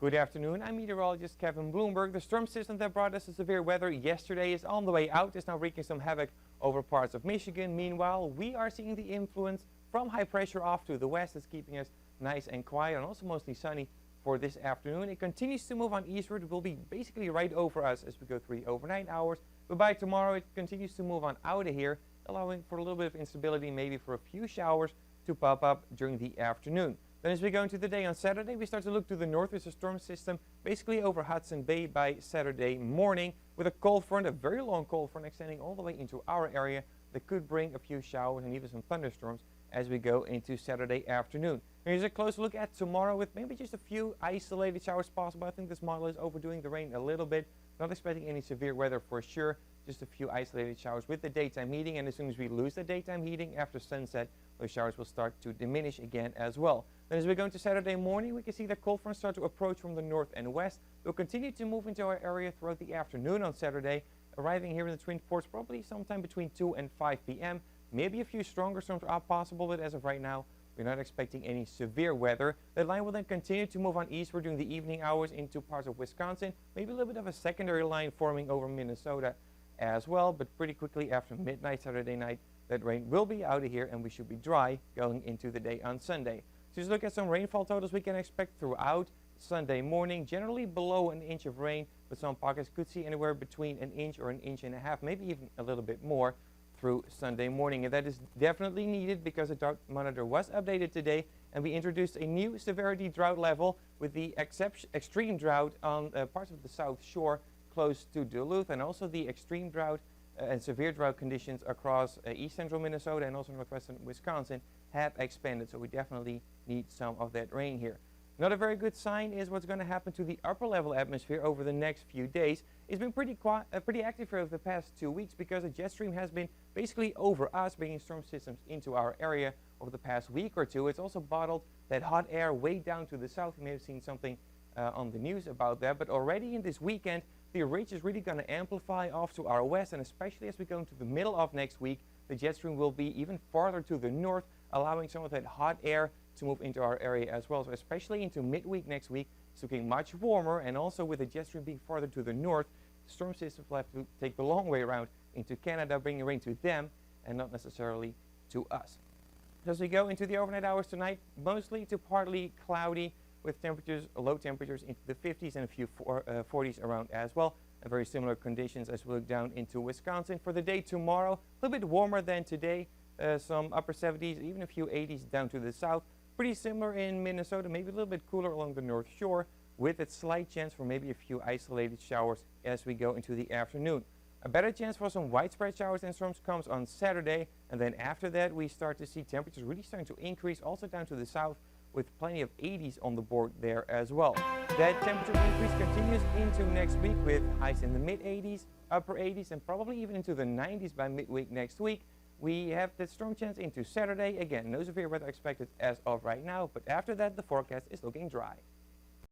Good afternoon, I'm meteorologist Kevin Bloomberg. The storm system that brought us the severe weather yesterday is on the way out. It's now wreaking some havoc over parts of Michigan. Meanwhile, we are seeing the influence from high pressure off to the west. It's keeping us nice and quiet and also mostly sunny for this afternoon. It continues to move on eastward. It will be basically right over us as we go through the overnight hours. But by tomorrow, it continues to move on out of here, allowing for a little bit of instability, maybe for a few showers to pop up during the afternoon. Then as we go into the day on Saturday, we start to look to the north with a storm system basically over Hudson Bay by Saturday morning with a cold front, a very long cold front extending all the way into our area that could bring a few showers and even some thunderstorms as we go into Saturday afternoon. Here's a close look at tomorrow with maybe just a few isolated showers possible. I think this model is overdoing the rain a little bit. Not expecting any severe weather for sure, just a few isolated showers with the daytime heating, and as soon as we lose the daytime heating after sunset, those showers will start to diminish again as well. Then as we go into Saturday morning, we can see the cold front start to approach from the north and west. It will continue to move into our area throughout the afternoon on Saturday, arriving here in the Twin Ports probably sometime between 2 and 5 p.m. Maybe a few stronger storms are possible, but as of right now, we're not expecting any severe weather. The line will then continue to move on eastward during the evening hours into parts of Wisconsin. Maybe a little bit of a secondary line forming over Minnesota as well, but pretty quickly after midnight Saturday night, that rain will be out of here and we should be dry going into the day on Sunday. So just look at some rainfall totals we can expect throughout Sunday morning. Generally below an inch of rain, but some pockets could see anywhere between an inch or an inch and a half, maybe even a little bit more through Sunday morning. And that is definitely needed because the drought monitor was updated today and we introduced a new severity drought level with the extreme drought on parts of the South Shore close to Duluth, and also the extreme drought and severe drought conditions across east central Minnesota and also northwestern Wisconsin have expanded. So we definitely need some of that rain here. Not a very good sign is what's going to happen to the upper level atmosphere over the next few days. It's been pretty active for the past 2 weeks because a jet stream has been basically over us, bringing storm systems into our area over the past week or two. It's also bottled that hot air way down to the south. You may have seen something on the news about that, but already in this weekend, the ridge is really going to amplify off to our west, and especially as we go into the middle of next week, the jet stream will be even farther to the north, allowing some of that hot air to move into our area as well. So especially into midweek next week, it's looking much warmer, and also with the jet stream being farther to the north, storm systems will have to take the long way around into Canada, bringing rain to them and not necessarily to us. So as we go into the overnight hours tonight, mostly to partly cloudy with temperatures, low temperatures into the 50s and a few 40s around as well. And very similar conditions as we look down into Wisconsin. For the day tomorrow, a little bit warmer than today, some upper 70s, even a few 80s down to the south. Pretty similar in Minnesota, maybe a little bit cooler along the North Shore, with a slight chance for maybe a few isolated showers as we go into the afternoon. A better chance for some widespread showers and storms comes on Saturday, and then after that we start to see temperatures really starting to increase also down to the south, with plenty of 80s on the board there as well. That temperature increase continues into next week with highs in the mid 80s, upper 80s, and probably even into the 90s by midweek next week. We have the storm chance into Saturday. Again, no severe weather expected as of right now, but after that the forecast is looking dry.